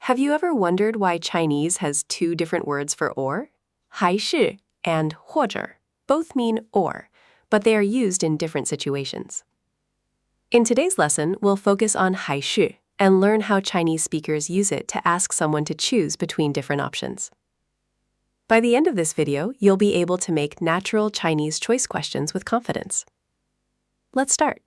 Have you ever wondered why Chinese has two different words for or? háishi and 或者 both mean or, but they are used in different situations. In today's lesson, we'll focus on háishi and learn how Chinese speakers use it to ask someone to choose between different options. By the end of this video, you'll be able to make natural Chinese choice questions with confidence. Let's start.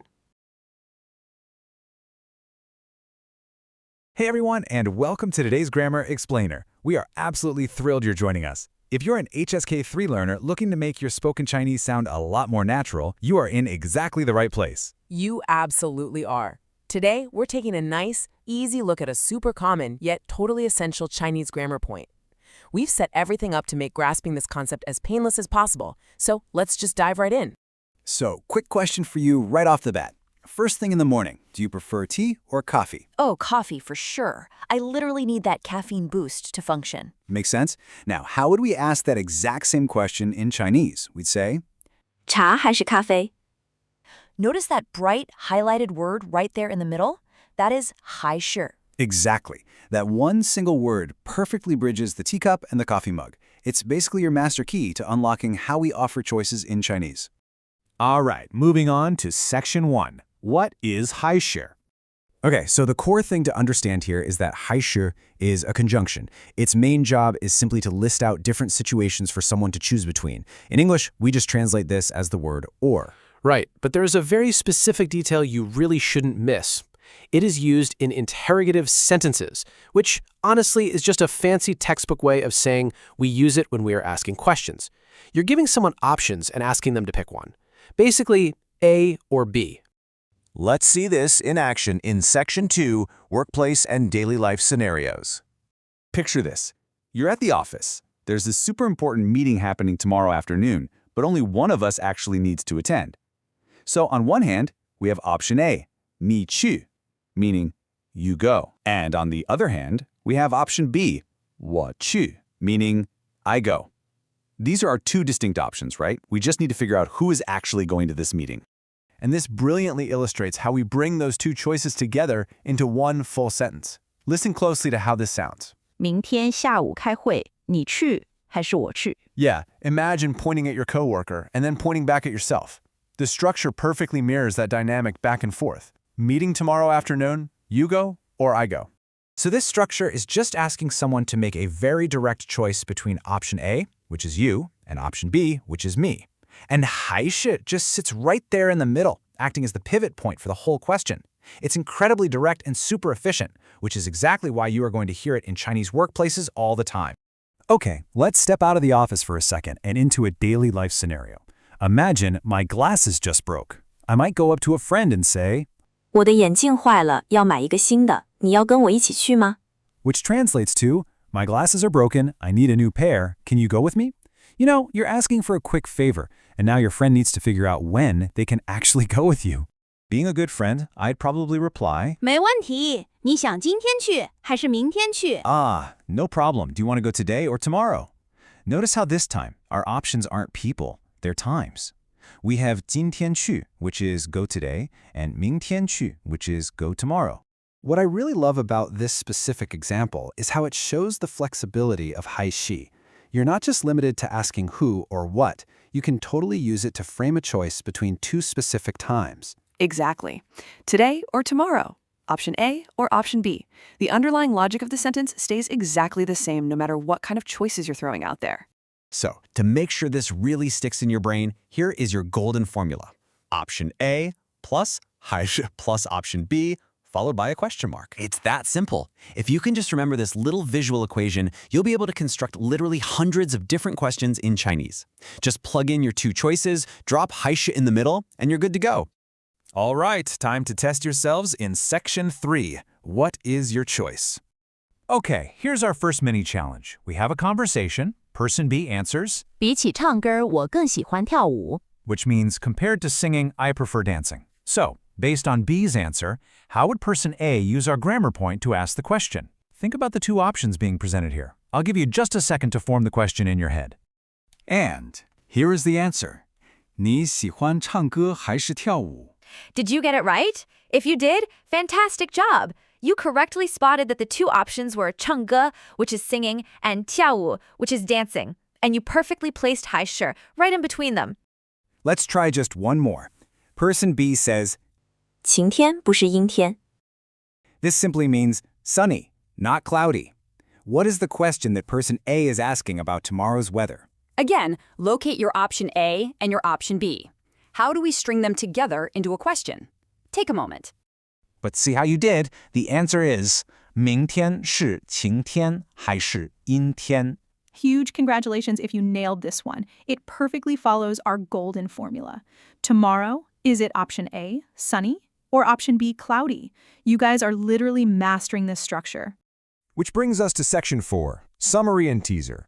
Hey everyone, and welcome to today's Grammar Explainer. We are absolutely thrilled you're joining us. If you're an HSK3 learner looking to make your spoken Chinese sound a lot more natural, you are in exactly the right place. You absolutely are. Today, we're taking a nice, easy look at a super common yet totally essential Chinese grammar point. We've set everything up to make grasping this concept as painless as possible, so let's just dive right in. So, quick question for you right off the bat. First thing in the morning, do you prefer tea or coffee? Oh, coffee for sure. I literally need that caffeine boost to function. Makes sense? Now, how would we ask that exact same question in Chinese? We'd say, 茶还是咖啡? Notice that bright highlighted word right there in the middle? That is háishi. exactly. That one single word perfectly bridges the teacup and the coffee mug. It's basically your master key to unlocking how we offer choices in Chinese. All right, moving on to section 1. What is háishi? Okay, so the core thing to understand here is that háishi is a conjunction. Its main job is simply to list out different situations for someone to choose between. In English, we just translate this as the word or. Right, but there's a very specific detail you really shouldn't miss. It is used in interrogative sentences, which honestly is just a fancy textbook way of saying we use it when we are asking questions. You're giving someone options and asking them to pick one. Basically, A or B. Let's see this in action in Section 2, Workplace and Daily Life Scenarios. Picture this. You're at the office. There's this super important meeting happening tomorrow afternoon, but only one of us actually needs to attend. So on one hand, we have option A, 你去, meaning you go. And on the other hand, we have option B, 我去, meaning I go. These are our two distinct options, right? We just need to figure out who is actually going to this meeting. And this brilliantly illustrates how we bring those two choices together into one full sentence. Listen closely to how this sounds. 明天下午开会，你去还是我去? Yeah, imagine pointing at your coworker and then pointing back at yourself. The structure perfectly mirrors that dynamic back and forth. Meeting tomorrow afternoon, you go or I go. So this structure is just asking someone to make a very direct choice between option A, which is you, and option B, which is me. And háishi just sits right there in the middle, acting as the pivot point for the whole question. It's incredibly direct and super efficient, which is exactly why you are going to hear it in Chinese workplaces all the time. Okay, let's step out of the office for a second and into a daily life scenario. Imagine my glasses just broke. I might go up to a friend and say, 我的眼镜坏了，要买一个新的，你要跟我一起去吗? which translates to, my glasses are broken, I need a new pair, can you go with me? You know, you're asking for a quick favor, and now your friend needs to figure out when they can actually go with you. Being a good friend, I'd probably reply, 没问题，你想今天去还是明天去? no problem. Do you want to go today or tomorrow? Notice how this time, our options aren't people, they're times. We have 今天去, which is go today, and 明天去, which is go tomorrow. What I really love about this specific example is how it shows the flexibility of háishi. You're not just limited to asking who or what, you can totally use it to frame a choice between two specific times. Exactly. Today or tomorrow. Option A or option B. The underlying logic of the sentence stays exactly the same no matter what kind of choices you're throwing out there. So, to make sure this really sticks in your brain, here is your golden formula. Option A plus háishi plus option B, followed by a question mark. It's that simple. If you can just remember this little visual equation, you'll be able to construct literally hundreds of different questions in Chinese. Just plug in your two choices, drop háishi in the middle, and you're good to go. All right, time to test yourselves in Section 3. What is your choice? Okay, here's our first mini challenge. We have a conversation. Person B answers, 比起唱歌，我更喜欢跳舞. which means compared to singing, I prefer dancing. So, based on B's answer, how would person A use our grammar point to ask the question? Think about the two options being presented here. I'll give you just a second to form the question in your head. And here is the answer. 你喜欢唱歌还是跳舞? Did you get it right? If you did, fantastic job. You correctly spotted that the two options were 唱歌, which is singing, and 跳舞, which is dancing. And you perfectly placed háishi right in between them. Let's try just one more. Person B says, 晴天不是阴天. this simply means sunny, not cloudy. What is the question that person A is asking about tomorrow's weather? Again, locate your option A and your option B. How do we string them together into a question? Take a moment. But see how you did? The answer is 明天是晴天还是阴天? Huge congratulations if you nailed this one. It perfectly follows our golden formula. Tomorrow, is it option A, sunny, or option B, cloudy? You guys are literally mastering this structure. Which brings us to section 4, summary and teaser.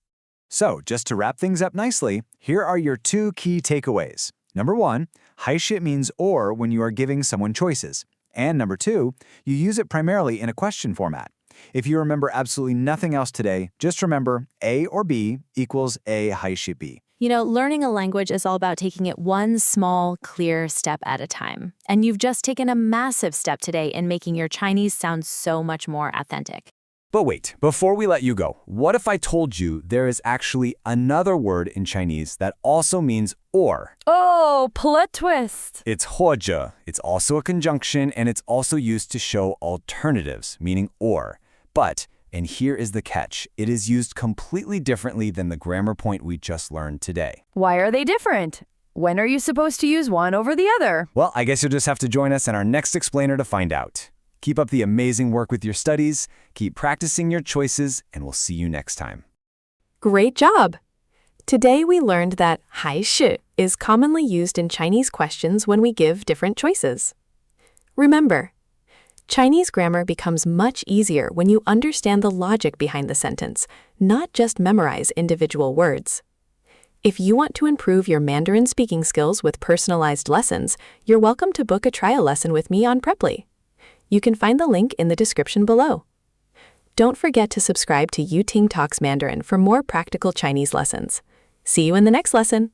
So, just to wrap things up nicely, here are your 2 key takeaways. Number 1, háishi means or when you are giving someone choices. And number 2, you use it primarily in a question format. If you remember absolutely nothing else today, just remember A or B equals A háishi B. You know, learning a language is all about taking it one small, clear step at a time. And you've just taken a massive step today in making your Chinese sound so much more authentic. But wait, before we let you go, what if I told you there is actually another word in Chinese that also means or? Oh, plot twist. It's 或者. It's also a conjunction, and it's also used to show alternatives, meaning or. But, and here is the catch, it is used completely differently than the grammar point we just learned today. Why are they different? When are you supposed to use one over the other? Well, I guess you'll just have to join us in our next explainer to find out. Keep up the amazing work with your studies, keep practicing your choices, and we'll see you next time. Great job! Today we learned that háishi is commonly used in Chinese questions when we give different choices. Remember, Chinese grammar becomes much easier when you understand the logic behind the sentence, not just memorize individual words. If you want to improve your Mandarin speaking skills with personalized lessons, you're welcome to book a trial lesson with me on Preply. You can find the link in the description below. Don't forget to subscribe to Yuting Talks Mandarin for more practical Chinese lessons. See you in the next lesson.